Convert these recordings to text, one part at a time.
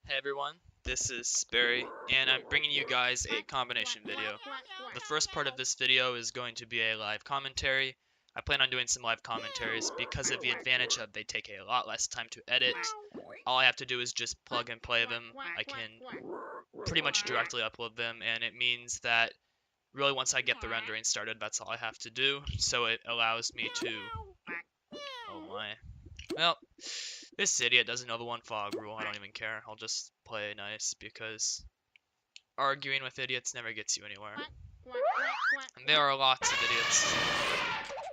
Hey everyone, this is Sperry, and I'm bringing you guys a combination video. The first part of this video is going to be a live commentary. I plan on doing some live commentaries because of the advantage of they take a lot less time to edit. All I have to do is just plug and play them. I can pretty much directly upload them, and it means that really once I get the rendering started, that's all I have to do. So it allows me to... Oh my. Well, this idiot doesn't know the one fog rule. I don't even care. I'll just play nice because arguing with idiots never gets you anywhere. And there are lots of idiots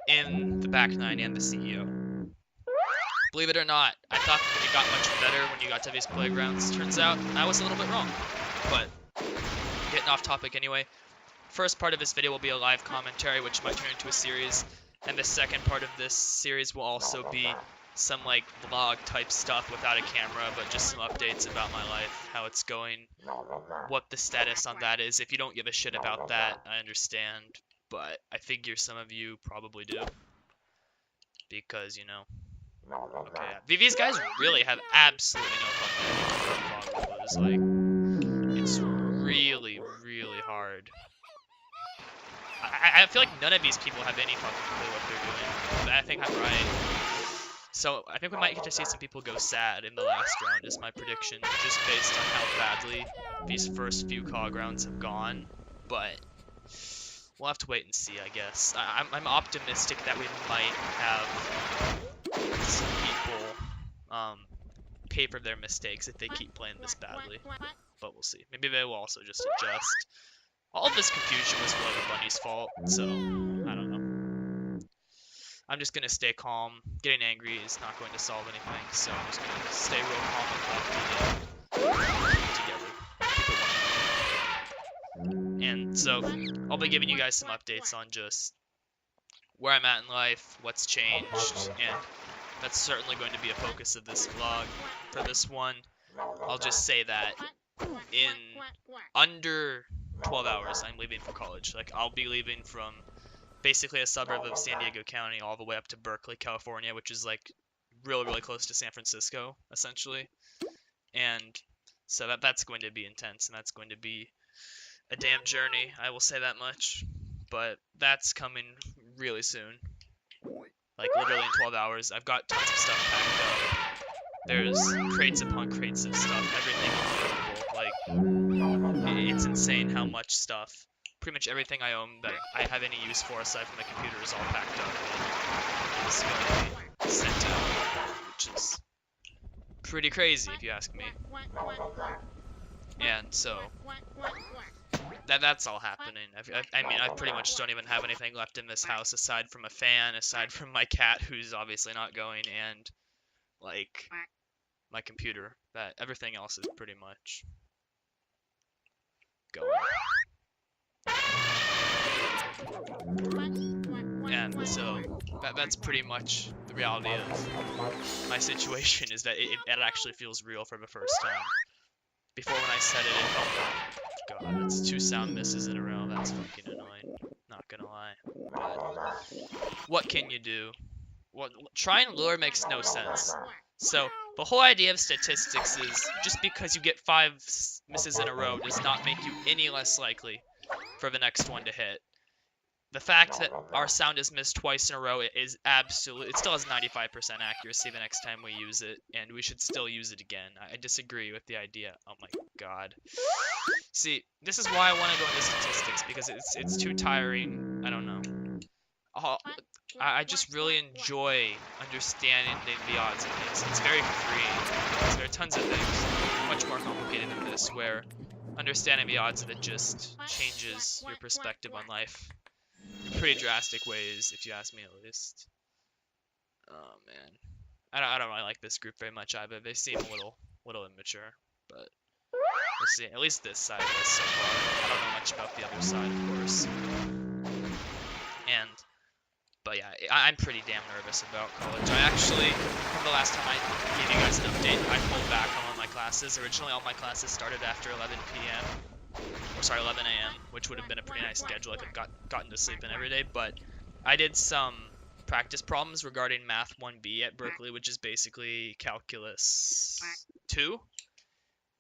in the back nine and the CEO. Believe it or not, I thought it got much better when you got to these playgrounds. Turns out I was a little bit wrong. But getting off topic anyway. First part of this video will be a live commentary, which might turn into a series. And the second part of this series will also be some like vlog type stuff without a camera, but just some updates about my life, how it's going, what the status on that is. If you don't give a shit about that, I understand, but I figure some of you probably do, because, you know, okay, these guys really have absolutely no fucking idea what fog rule is. Like, it's really, really hard. I feel like none of these people have any fucking clue what they're doing, but I think I'm right. So, I think we might get to see some people go sad in the last round, is my prediction, just based on how badly these first few COG rounds have gone, but we'll have to wait and see, I guess. I'm optimistic that we might have some people pay for their mistakes if they keep playing this badly, but we'll see. Maybe they will also just adjust. All of this confusion was really the bunny's fault, so I don't know. I'm just gonna stay calm. Getting angry is not going to solve anything, so I'm just gonna stay real calm and collected and together. And so I'll be giving you guys some updates on just where I'm at in life, what's changed, and that's certainly going to be a focus of this vlog. For this one, I'll just say that in under 12 hours, I'm leaving for college. Like, I'll be leaving from basically a suburb of San Diego County all the way up to Berkeley, California, which is like really, really close to San Francisco, essentially. And so that's going to be intense, and that's going to be a damn journey, I will say that much. But that's coming really soon. Like, literally in 12 hours. I've got tons of stuff packed up. There's crates upon crates of stuff, everything available. Like, it's insane how much stuff. Pretty much everything I own that I have any use for aside from my computer is all packed up and is going to be sent out, which is pretty crazy if you ask me. And so that's all happening. I mean, I pretty much don't even have anything left in this house aside from a fan, aside from my cat who's obviously not going, and like my computer. That everything else is pretty much going. And so that's pretty much the reality of my situation, is that it actually feels real for the first time. Before, when I said it felt, God, that's 2 sound misses in a row. That's fucking annoying. Not gonna lie. But what can you do? Well, trying lure makes no sense. So the whole idea of statistics is just because you get 5 misses in a row does not make you any less likely for the next one to hit. The fact that our sound is missed twice in a row is absolute. It still has 95% accuracy the next time we use it, and we should still use it again. I disagree with the idea. Oh my god. See, this is why I want to go into statistics, because it's too tiring. I don't know. I just really enjoy understanding the odds of things. It's very freeing. There are tons of things much more complicated than this, where understanding the odds of it just changes your perspective on life in pretty drastic ways, if you ask me at least. Oh man, I don't really like this group very much either. They seem a little immature, but we'll see. At least this side of this so far. I don't know much about the other side, of course. But yeah, I'm pretty damn nervous about college. I actually, from the last time I gave you guys an update, I pulled back on all my classes. Originally, all my classes started after 11 p.m. Or sorry, 11 a.m., which would have been a pretty nice schedule. I could have gotten to sleep in every day. But I did some practice problems regarding Math 1B at Berkeley, which is basically Calculus 2.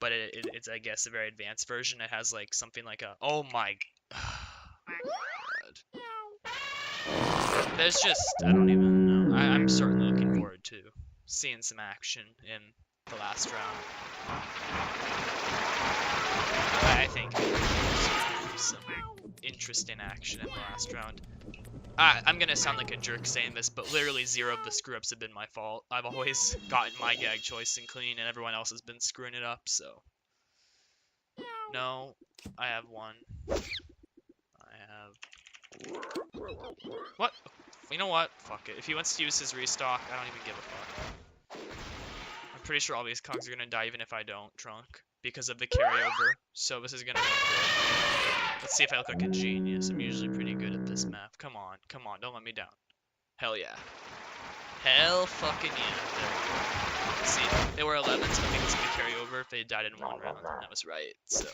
but it's I guess a very advanced version. It has like something like a oh my god. There's just I don't even know. I'm certainly looking forward to seeing some action in the last round. I think there's some interesting action in the last round. I'm gonna sound like a jerk saying this, but literally 0 of the screw-ups have been my fault. I've always gotten my gag choice and clean, and everyone else has been screwing it up, so... No, I have one. I have... What? You know what? Fuck it. If he wants to use his restock, I don't even give a fuck. I'm pretty sure all these cogs are gonna die even if I don't, Trunk, because of the carryover, so this is gonna be good. Let's see if I look like a genius. I'm usually pretty good at this map. Come on, don't let me down. Hell yeah. Hell fucking yeah. There we go. Let's see, they were 11s, but I think it's gonna carry over if they died in 1 round. That was right, so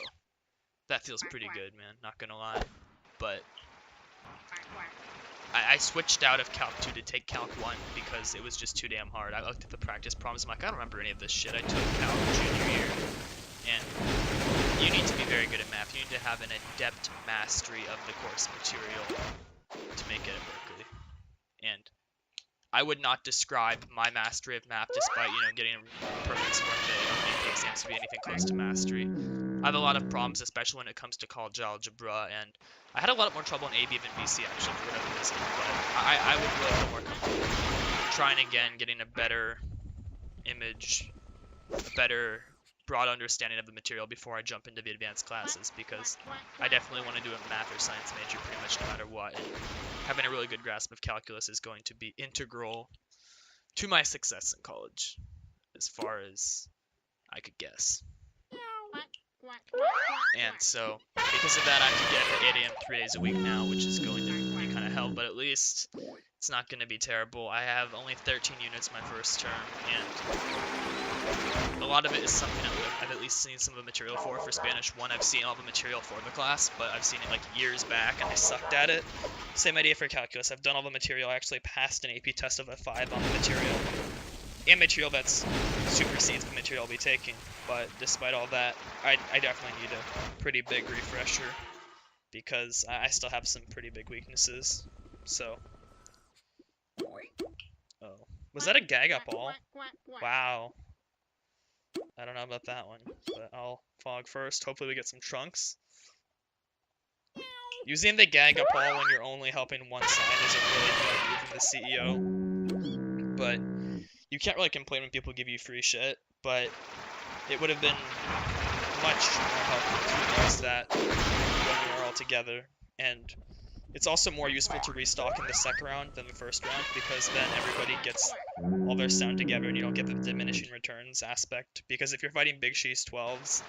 that feels pretty good, man. Not gonna lie. But I switched out of Calc 2 to take Calc 1 because it was just too damn hard. I looked at the practice problems. I'm like, I don't remember any of this shit. I took Calc junior year, and you need to be very good at math. You need to have an adept mastery of the course material to make it at Berkeley. And I would not describe my mastery of math, despite, you know, getting a perfect score in the AP exams, to be anything close to mastery. I have a lot of problems, especially when it comes to college algebra, and I had a lot more trouble in AB than BC, actually, for whatever reason, but I would really feel more comfortable trying again, getting a better image, a better broad understanding of the material before I jump into the advanced classes, because I definitely want to do a math or science major pretty much no matter what, and having a really good grasp of calculus is going to be integral to my success in college, as far as I could guess. And so, because of that, I have to get up at 8 a.m. 3 days a week now, which is going to be kind of hell, but at least it's not going to be terrible. I have only 13 units my first term, and a lot of it is something I've at least seen some of the material for Spanish 1. I've seen all the material for the class, but I've seen it like years back, and I sucked at it. Same idea for calculus. I've done all the material. I actually passed an AP test of a 5 on the material. And material that's supersedes the material I'll be taking, but despite all that, I definitely need a pretty big refresher, because I still have some pretty big weaknesses, so... Oh. Was that a gag up all? Wow. I don't know about that one, but I'll fog first. Hopefully we get some trunks. Using the gag up all when you're only helping one side is a really dumb move from the CEO, but... You can't really complain when people give you free shit, but it would have been much more helpful to have used that when we were all together. And it's also more useful to restock in the second round than the first round, because then everybody gets all their sound together and you don't get the diminishing returns aspect. Because if you're fighting Big She's 12s,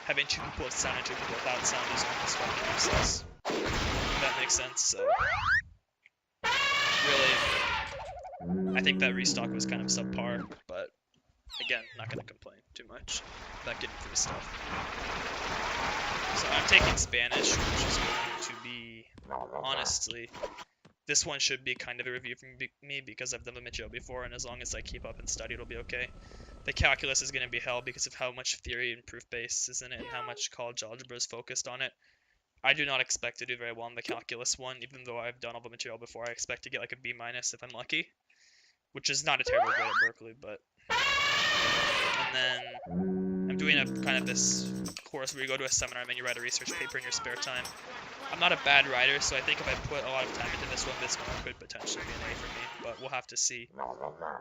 having 2 people with sound and 2 people without sound is almost fucking useless. If that makes sense, so... Really... I think that restock was kind of subpar, but again, not going to complain too much about getting free stuff. So I'm taking Spanish, which is going to be, honestly, this one should be kind of a review from me because I've done the material before, and as long as I keep up and study, it'll be okay. The calculus is going to be hell because of how much theory and proof base is in it and how much college algebra is focused on it. I do not expect to do very well in the calculus one, even though I've done all the material before. I expect to get like a B- if I'm lucky. Which is not a terrible grade at Berkeley, but... And then I'm doing a kind of this course where you go to a seminar and then you write a research paper in your spare time. I'm not a bad writer, so I think if I put a lot of time into this one could potentially be an A for me, but we'll have to see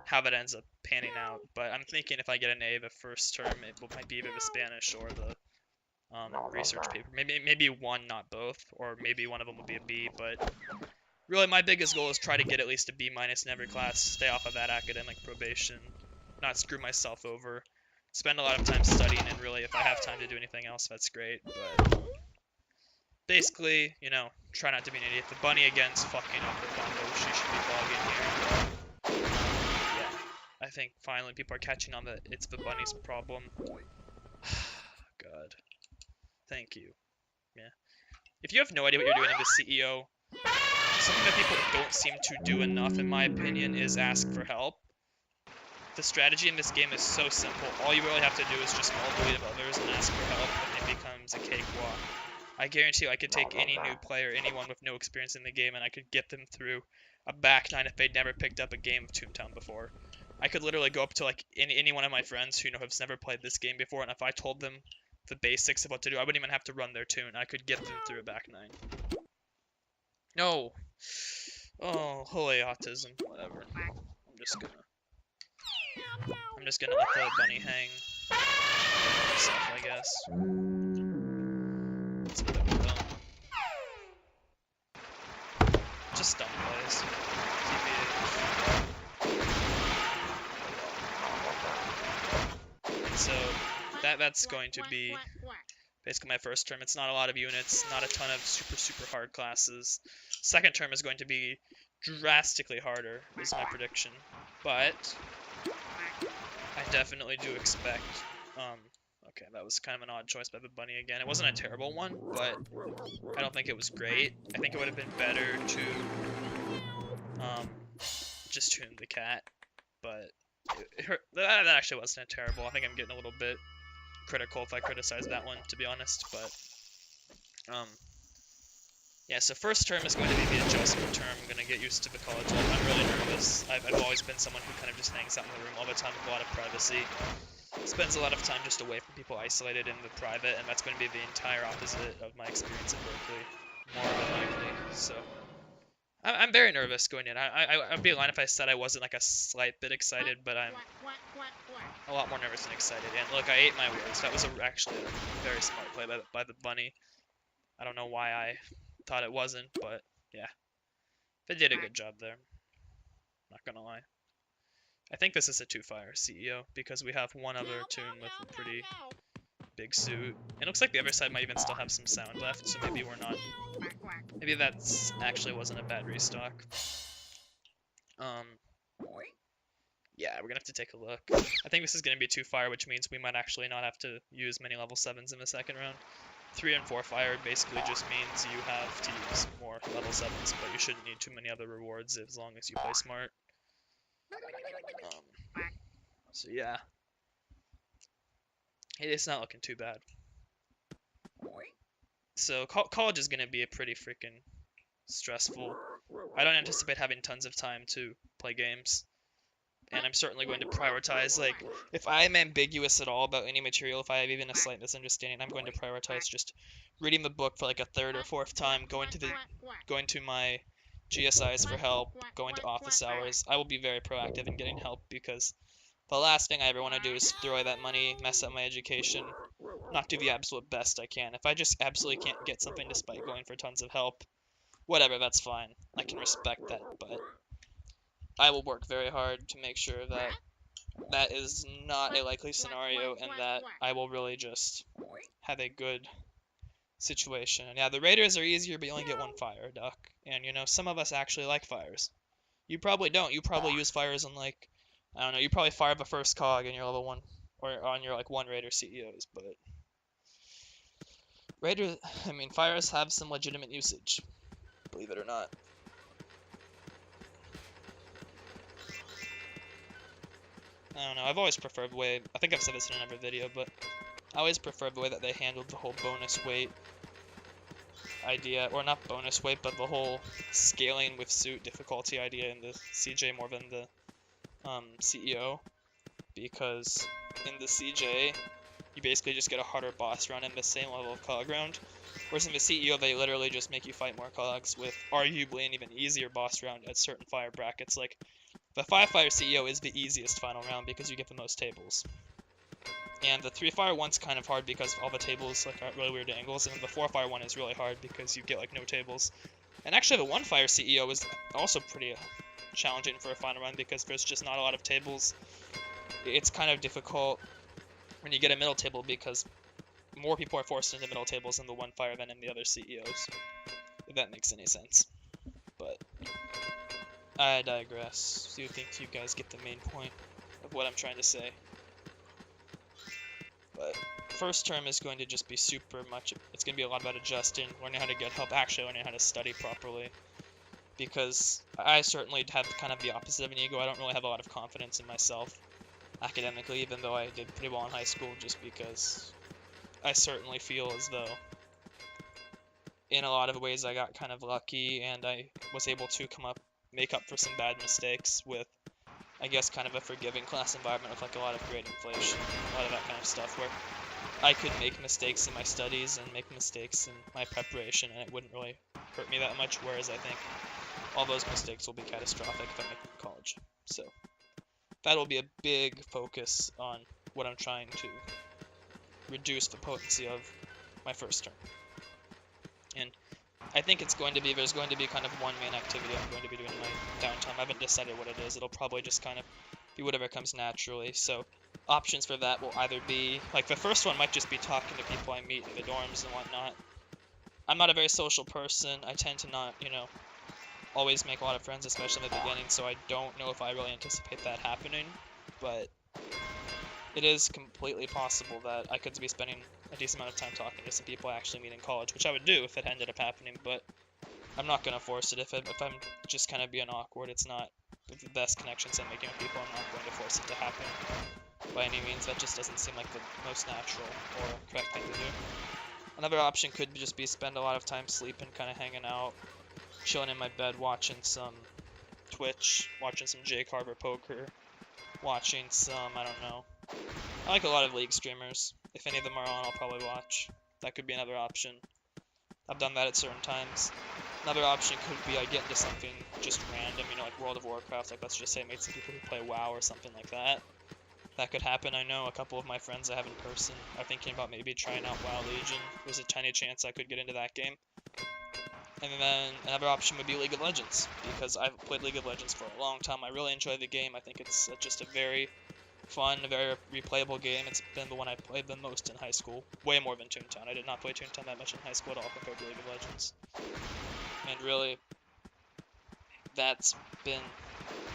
how that ends up panning out. But I'm thinking if I get an A the first term, it might be either the Spanish or the research paper. Maybe one, not both, or maybe one of them will be a B, but... Really, my biggest goal is try to get at least a B- in every class, stay off of that academic probation, not screw myself over, spend a lot of time studying, and really, if I have time to do anything else, that's great, but basically, you know, try not to be an idiot. The bunny again's fucking up her combo, she should be logging here. Yeah, I think finally people are catching on that it's the bunny's problem. God. Thank you. Yeah. If you have no idea what you're doing in the CEO, something that people don't seem to do enough, in my opinion, is ask for help. The strategy in this game is so simple. All you really have to do is just follow the lead of others and ask it's a cakewalk. I guarantee you I could take any new player, anyone with no experience in the game, and I could get them through a back nine if they'd never picked up a game of Toontown before. I could literally go up to like any one of my friends who has never played this game before, and if I told them the basics of what to do, I wouldn't even have to run their tune. I could get them through a back nine. No. Oh, holy autism. Whatever. I'm just gonna let the bunny hang himself, I guess. That's what I would done. Just dumb plays. And so that's going to be basically my first term. It's not a lot of units, not a ton of super hard classes. Second term is going to be drastically harder, is my prediction. But I definitely do expect, okay, that was kind of an odd choice by the bunny again. It wasn't a terrible one, but I don't think it was great. I think it would have been better to, just tune the cat, but that actually wasn't terrible. I think I'm getting a little bit critical if I criticize that one, to be honest, but, yeah, so first term is going to be the adjustment term. I'm going to get used to the college life. I'm really nervous. I've always been someone who kind of just hangs out in the room all the time with a lot of privacy. Spends a lot of time just away from people, isolated in the private, and that's going to be the entire opposite of my experience at Berkeley, more than likely. So I'm very nervous going in. I'd be lying if I said I wasn't like a slight bit excited, but I'm a lot more nervous than excited. And look, I ate my words. That was actually a very smart play by the bunny. I don't know why I thought it wasn't, but yeah, they did a good job there. Not gonna lie. I think this is a 2-fire CEO because we have one other tune with a pretty big suit. It looks like the other side might even still have some sound left, so maybe we're not. Maybe that's actually wasn't a bad restock. Yeah, we're gonna have to take a look. I think this is gonna be 2-fire, which means we might actually not have to use many level 7s in the second round. 3 and 4 fire basically just means you have to use more level 7s, but you shouldn't need too many other rewards as long as you play smart. So yeah. Hey, it's not looking too bad. So college is going to be a pretty freaking stressful. I don't anticipate having tons of time to play games. And I'm certainly going to prioritize, like, if I'm ambiguous at all about any material, if I have even a slight misunderstanding, I'm going to prioritize just reading the book for like a third or fourth time, going to my GSIs for help, going to office hours. I will be very proactive in getting help because the last thing I ever want to do is throw away that money, mess up my education, not do the absolute best I can. If I just absolutely can't get something despite going for tons of help, whatever, that's fine. I can respect that, but I will work very hard to make sure that that is not a likely scenario and that I will really just have a good situation. And yeah, the raiders are easier, but you only get one fire, Duck. And, you know, some of us actually like fires. You probably don't. You probably use fires on, like, I don't know, you probably fire the first cog in your level 1, or on your, like, 1 raider CEOs, but fires have some legitimate usage, believe it or not. I don't know, I've always preferred the way, I think I've said this in another video, but I always preferred the way that they handled the whole bonus weight idea, or not bonus weight, but the whole scaling with suit difficulty idea in the CJ more than the CEO, because in the CJ, you basically just get a harder boss run and the same level of cog round, whereas in the CEO, they literally just make you fight more cogs with arguably an even easier boss round at certain fire brackets. Like, the 5-fire CEO is the easiest final round because you get the most tables. And the 3-fire one's kind of hard because all the tables like are at really weird angles, and the 4-fire one is really hard because you get like no tables. And actually the 1-fire CEO is also pretty challenging for a final run because there's just not a lot of tables. It's kind of difficult when you get a middle table because more people are forced into middle tables in the 1-fire than in the other CEOs, if that makes any sense. But I digress. Do you think you guys get the main point of what I'm trying to say? But first term is going to just be super much, it's going to be a lot about adjusting, learning how to get help, actually learning how to study properly. Because I certainly have kind of the opposite of an ego. I don't really have a lot of confidence in myself academically, even though I did pretty well in high school, just because I certainly feel as though in a lot of ways I got kind of lucky, and I was able to make up for some bad mistakes with, I guess, kind of a forgiving class environment with like a lot of grade inflation, a lot of that kind of stuff where I could make mistakes in my studies and make mistakes in my preparation, and it wouldn't really hurt me that much, whereas I think all those mistakes will be catastrophic if I make it to college. So that'll be a big focus on what I'm trying to reduce the potency of my first term. And I think there's going to be kind of one main activity I'm going to be doing in my downtime. I haven't decided what it is. It'll probably just kind of be whatever comes naturally. So options for that will either be, like, the first one might just be talking to people I meet in the dorms and whatnot. I'm not a very social person. I tend to not, always make a lot of friends, especially in the beginning, so I don't know if I really anticipate that happening, but it is completely possible that I could be spending a decent amount of time talking to some people I actually meet in college, which I would do if it ended up happening, but I'm not going to force it. If I'm just kind of being awkward, it's not the best connections I'm making with people, I'm not going to force it to happen by any means. That just doesn't seem like the most natural or correct thing to do. Another option could just be spend a lot of time sleeping, kind of hanging out, chilling in my bed, watching some Twitch, watching some J Carver poker, watching some, I don't know. I like a lot of League streamers. If any of them are on, I'll probably watch. That could be another option. I've done that at certain times. Another option could be I get into something just random, like World of Warcraft. Like, let's just say I meet some people who play WoW or something like that. That could happen. I know a couple of my friends I have in person are thinking about maybe trying out WoW Legion. There's a tiny chance I could get into that game. And then another option would be League of Legends, because I've played League of Legends for a long time. I really enjoy the game. I think it's just a very fun, very replayable game. It's been the one I played the most in high school, way more than Toontown. I did not play Toontown that much in high school at all compared to League of Legends. And really, that's been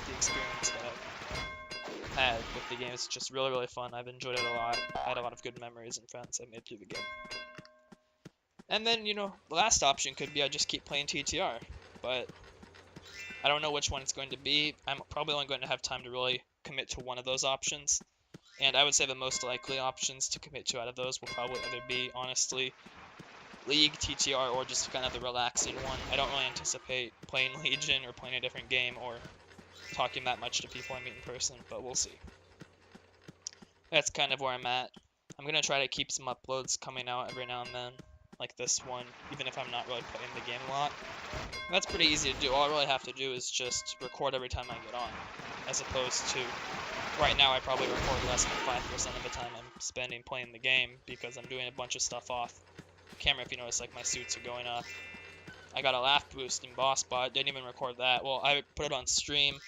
the experience that I've had with the game. It's just really, really fun. I've enjoyed it a lot. I had a lot of good memories and friends I made through the game. And then, the last option could be I just keep playing TTR, but I don't know which one it's going to be. I'm probably only going to have time to really commit to one of those options, and I would say the most likely options to commit to out of those will probably either be, honestly, League, TTR, or just kind of the relaxing one. I don't really anticipate playing Legion or playing a different game or talking that much to people I meet in person, but we'll see. That's kind of where I'm at. I'm going to try to keep some uploads coming out every now and then, like this one, even if I'm not really playing the game a lot. That's pretty easy to do. All I really have to do is just record every time I get on, as opposed to, right now I probably record less than 5% of the time I'm spending playing the game, because I'm doing a bunch of stuff off camera. If you notice, like, my suits are going up. I got a laugh boost in Boss Bot, didn't even record that. Well, I put it on stream.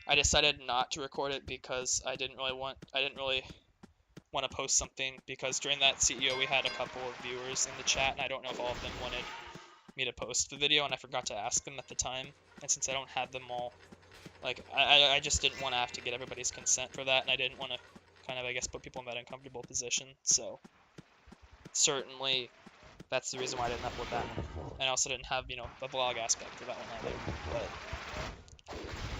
I decided not to record it because I didn't really want to post something, because during that CEO we had a couple of viewers in the chat, and I don't know if all of them wanted me to post the video, and I forgot to ask them at the time. And since I don't have them all, like, I just didn't want to have to get everybody's consent for that, and I didn't want to kind of, I guess, put people in that uncomfortable position. So certainly that's the reason why I didn't upload that one. And I also didn't have, the vlog aspect for that one either. But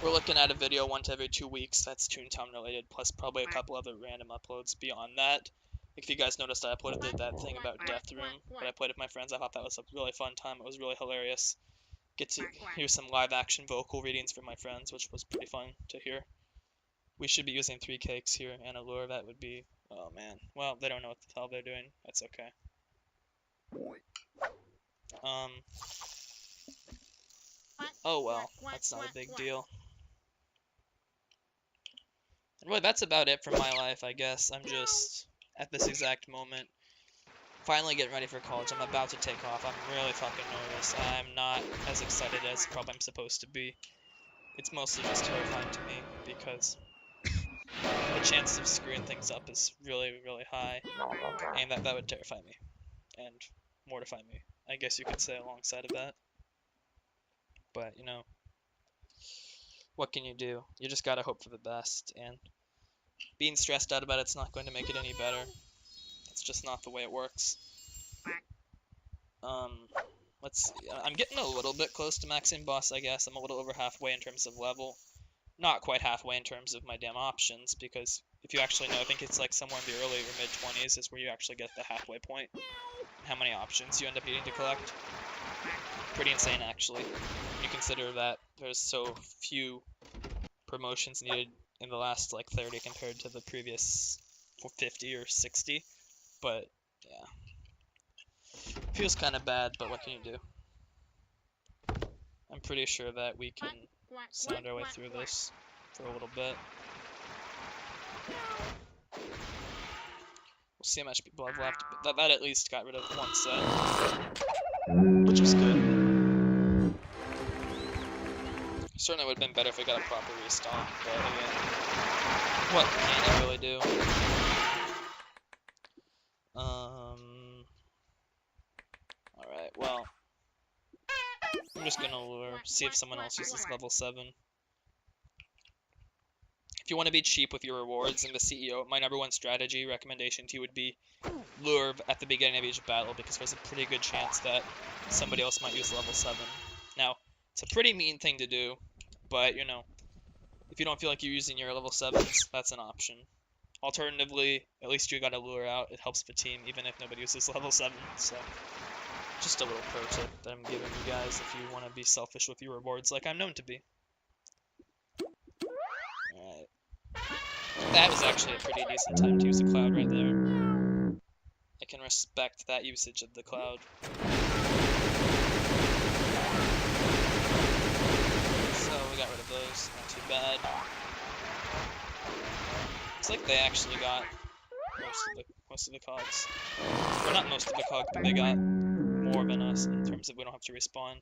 we're looking at a video once every 2 weeks that's Toontown related, plus probably a couple other random uploads beyond that. If you guys noticed, I uploaded that thing about Death Room that I played with my friends. I thought that was a really fun time. It was really hilarious. Get to hear some live action vocal readings from my friends, which was pretty fun to hear. We should be using 3 cakes here and a lure. That would be, oh man. Well, they don't know what the hell they're doing. That's okay. Oh well, that's not a big deal. And really, that's about it for my life, I guess. I'm just, at this exact moment, finally getting ready for college. I'm about to take off. I'm really fucking nervous. I'm not as excited as probably I'm supposed to be. It's mostly just terrifying to me, because the chances of screwing things up is really, really high, and that would terrify me, and mortify me, I guess you could say, alongside of that. But, what can you do? You just gotta hope for the best, and being stressed out about it's not going to make it any better. It's just not the way it works. Let's see. I'm getting a little bit close to maxing boss, I guess. I'm a little over halfway in terms of level. Not quite halfway in terms of my damn options, because if you actually know, I think it's like somewhere in the early or mid-20s is where you actually get the halfway point, and how many options you end up needing to collect. Pretty insane, actually. You consider that there's so few promotions needed in the last like 30 compared to the previous 50 or 60, but yeah. Feels kind of bad, but what can you do? I'm pretty sure that we can sound our way through this for a little bit. We'll see how much people have left. But that at least got rid of one set, which was good. Certainly would have been better if we got a proper restock, but again, what can you really do? Alright, well, I'm just gonna lure, see if someone else uses level 7. If you want to be cheap with your rewards in the CEO, my number one strategy recommendation to you would be lure at the beginning of each battle, because there's a pretty good chance that somebody else might use level 7. Now, it's a pretty mean thing to do, but, you know, if you don't feel like you're using your level 7s, that's an option. Alternatively, at least you got a lure out. It helps the team, even if nobody uses level 7, so just a little pro tip that I'm giving you guys if you want to be selfish with your rewards like I'm known to be. Alright. That was actually a pretty decent time to use the cloud right there. I can respect that usage of the cloud. So we got rid of those, not too bad. It's like they actually got most of the cogs. Or not most of the cogs, but they got more than us in terms of we don't have to respawn.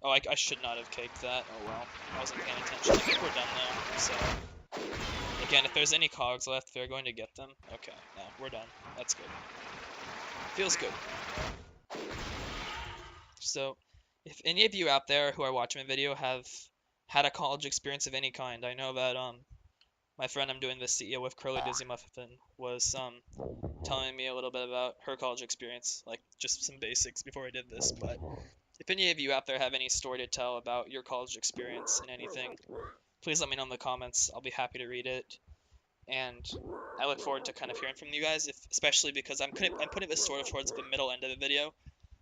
Oh, I should not have caked that. Oh well, I wasn't paying attention. I think we're done though, so... Again, if there's any cogs left, they're going to get them. Okay, no, we're done. That's good. Feels good. So, if any of you out there who are watching my video have had a college experience of any kind, I know that my friend I'm doing this CEO with, Curly Dizzy Muffin, was telling me a little bit about her college experience, like just some basics before I did this. But if any of you out there have any story to tell about your college experience and anything, please let me know in the comments. I'll be happy to read it. And I look forward to kind of hearing from you guys, especially because I'm putting this sort of towards the middle end of the video,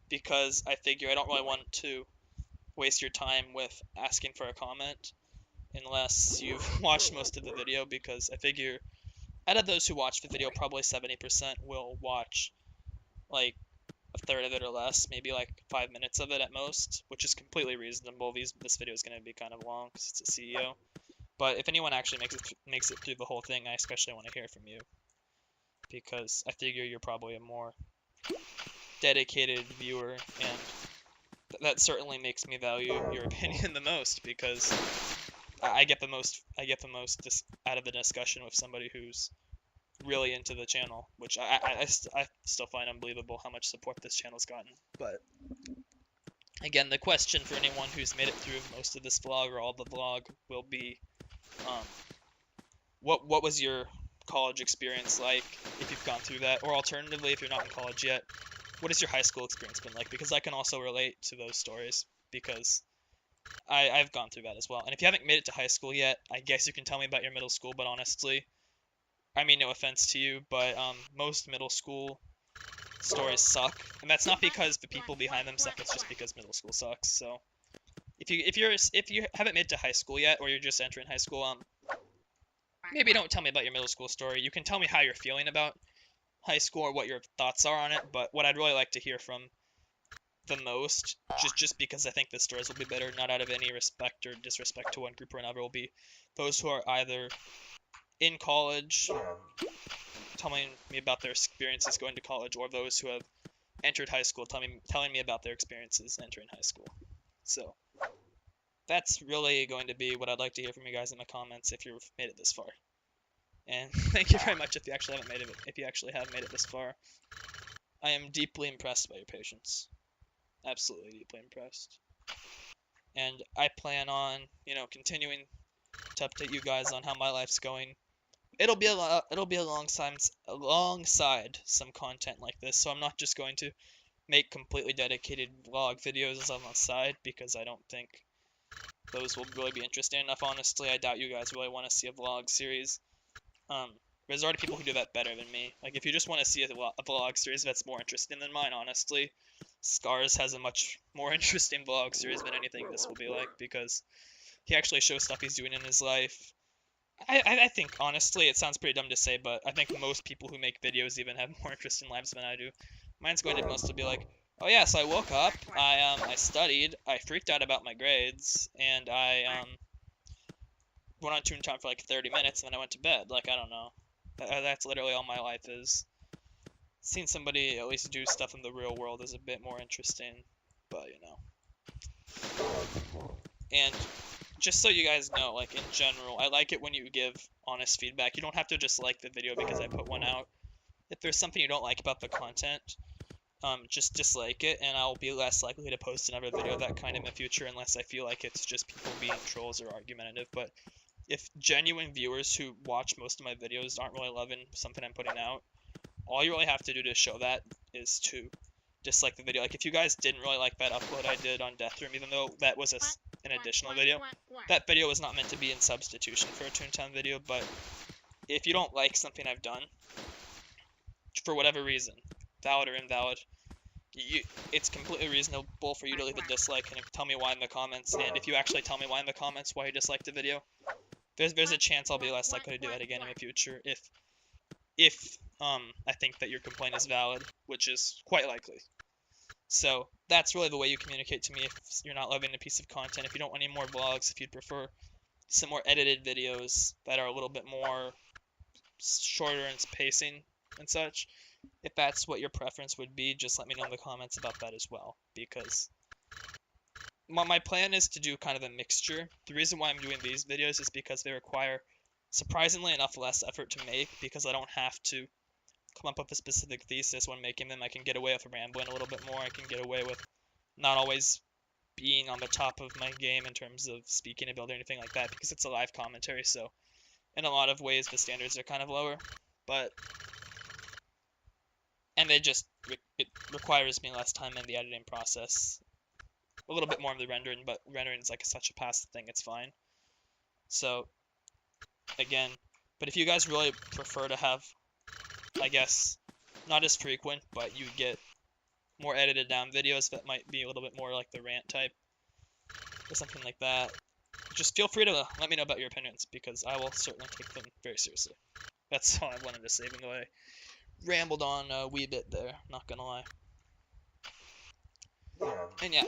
because I figure I don't really want to waste your time with asking for a comment unless you've watched most of the video, because I figure out of those who watch the video, probably 70% will watch like a third of it or less, maybe like 5 minutes of it at most, which is completely reasonable. This video is going to be kind of long because it's a CEO. But if anyone actually makes it through the whole thing, I especially want to hear from you, because I figure you're probably a more dedicated viewer, and that certainly makes me value your opinion the most, because I get the most out of the discussion with somebody who's really into the channel, which I still find unbelievable how much support this channel's gotten. But again, the question for anyone who's made it through most of this vlog or all the vlog will be, what was your college experience like, if you've gone through that, or alternatively, if you're not in college yet, what has your high school experience been like? Because I can also relate to those stories, because I've gone through that as well. And if you haven't made it to high school yet, I guess you can tell me about your middle school, but honestly, I mean no offense to you, but most middle school stories suck, and that's not because the people behind them suck, it's just because middle school sucks. So if you haven't made it to high school yet, or you're just entering high school, maybe don't tell me about your middle school story. You can tell me how you're feeling about high school or what your thoughts are on it, but what I'd really like to hear from the most, just because I think the stories will be better, not out of any respect or disrespect to one group or another, will be those who are either in college, telling me about their experiences going to college, or those who have entered high school, telling me about their experiences entering high school. So that's really going to be what I'd like to hear from you guys in the comments if you've made it this far. And thank you very much if you actually have made it this far. I am deeply impressed by your patience. Absolutely deeply impressed. And I plan on, continuing to update you guys on how my life's going. It'll be alongside some content like this, so I'm not just going to make completely dedicated vlog videos on the side, because I don't think those will really be interesting enough. Honestly, I doubt you guys really want to see a vlog series There's already people who do that better than me. Like, if you just want to see a vlog series that's more interesting than mine, honestly, Scars has a much more interesting vlog series than anything this will be like, because he actually shows stuff he's doing in his life. I think, honestly, it sounds pretty dumb to say, but I think most people who make videos even have more interesting lives than I do. Mine's going to mostly be like, oh yeah, so I woke up, I studied, I freaked out about my grades, and I went on Toontown for like 30 minutes, and then I went to bed. Like, I don't know. That's literally all my life is. Seeing somebody at least do stuff in the real world is a bit more interesting, but you know. And just so you guys know, like, in general, I like it when you give honest feedback. You don't have to just like the video because I put one out. If there's something you don't like about the content, just dislike it, and I'll be less likely to post another video of that kind in the future unless I feel like it's just people being trolls or argumentative. But if genuine viewers who watch most of my videos aren't really loving something I'm putting out, all you really have to do to show that is to dislike the video. Like, if you guys didn't really like that upload I did on Death Room, even though that was an additional video, that video was not meant to be in substitution for a Toontown video, but if you don't like something I've done, for whatever reason, valid or invalid, it's completely reasonable for you to leave a dislike and tell me why in the comments, and if you actually tell me why in the comments why you disliked the video, there's a chance I'll be less likely to do that again in the future if I think that your complaint is valid, which is quite likely. So that's really the way you communicate to me if you're not loving a piece of content, if you don't want any more vlogs, if you'd prefer some more edited videos that are a little bit more shorter in pacing and such. If that's what your preference would be, just let me know in the comments about that as well, because my plan is to do kind of a mixture. The reason why I'm doing these videos is because they require surprisingly enough less effort to make, because I don't have to come up with a specific thesis when making them. I can get away with rambling a little bit more. I can get away with not always being on the top of my game in terms of speaking ability or anything like that, because it's a live commentary, so in a lot of ways the standards are kind of lower, and it requires me less time in the editing process. A little bit more of the rendering, but rendering is like such a past thing, it's fine. So, again, but if you guys really prefer to have, I guess, not as frequent, but you get more edited down videos that might be a little bit more like the rant type, or something like that, just feel free to let me know about your opinions, because I will certainly take them very seriously. That's all I wanted to say, even though I rambled on a wee bit there, not gonna lie. And yeah,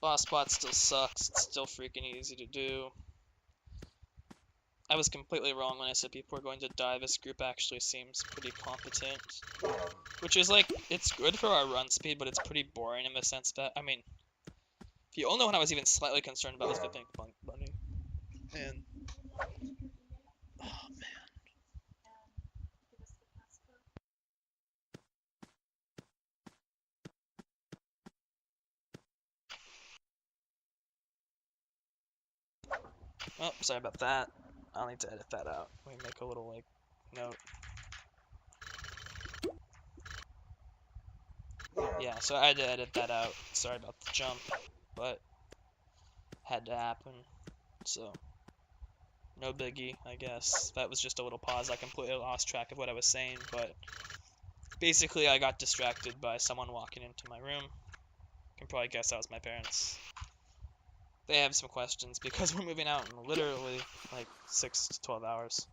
boss spot still sucks, it's still freaking easy to do. I was completely wrong when I said people are going to die. This group actually seems pretty competent, which is like, it's good for our run speed, but it's pretty boring in the sense that, I mean, the only one I was even slightly concerned about was the Pink Bunny, and oh man. Oh, sorry about that. I'll need to edit that out. Let me make a little, like, note. Yeah, so I had to edit that out. Sorry about the jump, but had to happen. So, no biggie, I guess. That was just a little pause. I completely lost track of what I was saying, but basically I got distracted by someone walking into my room. You can probably guess that was my parents. They have some questions because we're moving out in literally like 6 to 12 hours.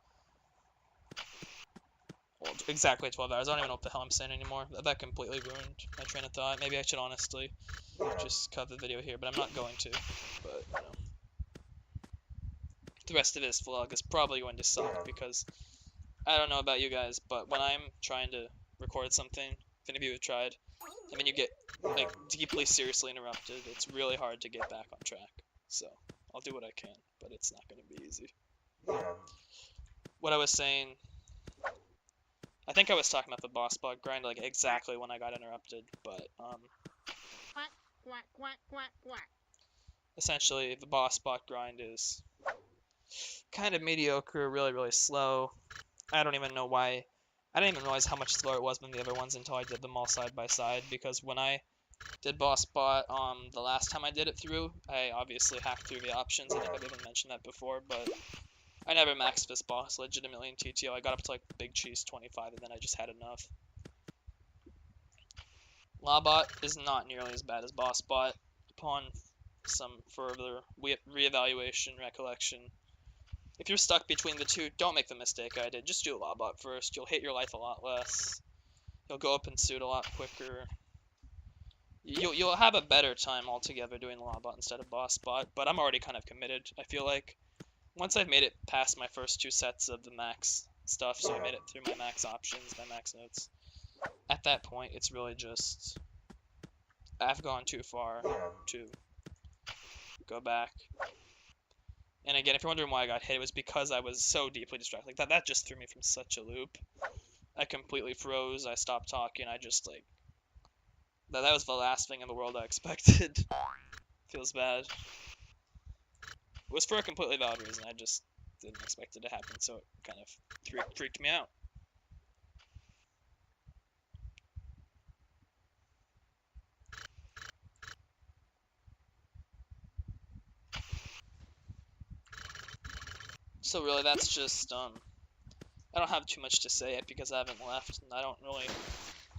Well, exactly 12 hours. I don't even know what the hell I'm saying anymore. That completely ruined my train of thought. Maybe I should honestly just cut the video here, but I'm not going to. But, you know. The rest of this vlog is probably going to suck because I don't know about you guys, but when I'm trying to record something, if any of you have tried, I mean, you get like deeply seriously interrupted. It's really hard to get back on track. So I'll do what I can, but it's not going to be easy. What I was saying, I think I was talking about the boss bug grind like exactly when I got interrupted, but essentially the boss bot grind is kind of mediocre, really slow. I don't even know why. I didn't even realize how much slower it was than the other ones until I did them all side by side, because when I did boss bot the last time I did it through, I obviously hacked through the options. I think I've even mentioned that before, but I never maxed this boss legitimately in TTO. I got up to like Big Cheese 25 and then I just had enough. Lawbot is not nearly as bad as Boss Bot. Upon some further reevaluation, recollection, if you're stuck between the two, don't make the mistake I did. Just do Lawbot first. You'll hate your life a lot less. You'll go up in suit a lot quicker. You'll have a better time altogether doing Lawbot instead of Boss Bot, but I'm already kind of committed. I feel like once I've made it past my first 2 sets of the max stuff, so I made it through my max options, my max notes, at that point, it's really just, I've gone too far to go back. And again, if you're wondering why I got hit, it was because I was so deeply distracted. Like, that just threw me from such a loop. I completely froze, I stopped talking, I just, like, that was the last thing in the world I expected. Feels bad. It was for a completely valid reason, I just didn't expect it to happen, so it kind of freaked me out. So really, that's just, I don't have too much to say yet because I haven't left, and I don't really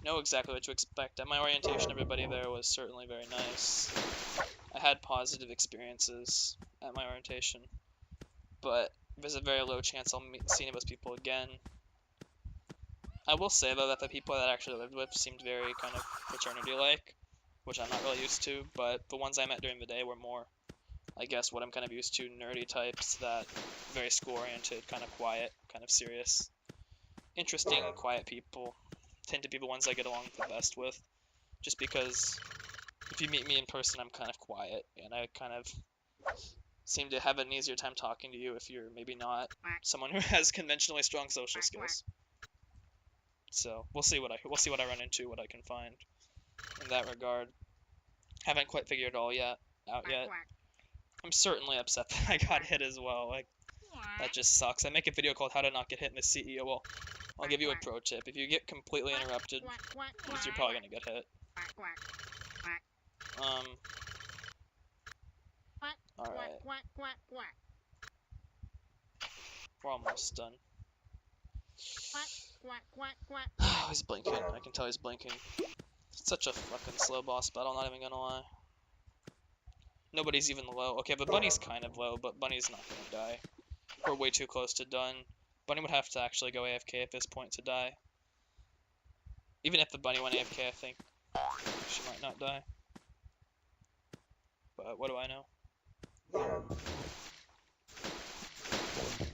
know exactly what to expect. At my orientation, everybody there was certainly very nice. I had positive experiences at my orientation, but there's a very low chance I'll see any of those people again. I will say, though, that the people that I actually lived with seemed very kind of fraternity-like, which I'm not really used to, but the ones I met during the day were more, I guess, what I'm kind of used to, nerdy types that very school-oriented, kind of quiet, kind of serious. Interesting, quiet people tend to be the ones I get along the best with, just because if you meet me in person, I'm kind of quiet, and I kind of seem to have an easier time talking to you if you're maybe not someone who has conventionally strong social skills. So we'll see what I run into, what I can find in that regard. Haven't quite figured it all out yet. I'm certainly upset that I got hit as well. Like, that just sucks. I make a video called How to Not Get Hit in the CEO. Well, I'll give you a pro tip. If you get completely interrupted, because you're probably gonna get hit. Alright. We're almost done. Oh, he's blinking. I can tell he's blinking. It's such a fucking slow boss battle, not even gonna lie. Nobody's even low. Okay, but Bunny's kind of low, but Bunny's not gonna die. We're way too close to done. Bunny would have to actually go AFK at this point to die. Even if the Bunny went AFK, I think she might not die. But what do I know?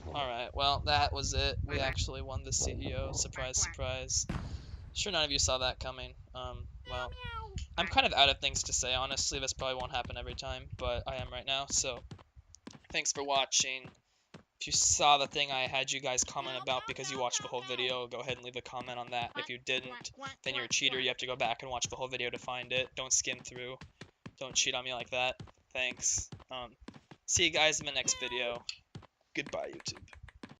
Alright, well, that was it. We actually won the CEO. Surprise, surprise. Sure none of you saw that coming. Well, I'm kind of out of things to say, honestly. This probably won't happen every time, but I am right now, so thanks for watching. If you saw the thing I had you guys comment about because you watched the whole video, go ahead and leave a comment on that. If you didn't, then you're a cheater. You have to go back and watch the whole video to find it. Don't skim through. Don't cheat on me like that. Thanks. See you guys in the next video. Goodbye, YouTube.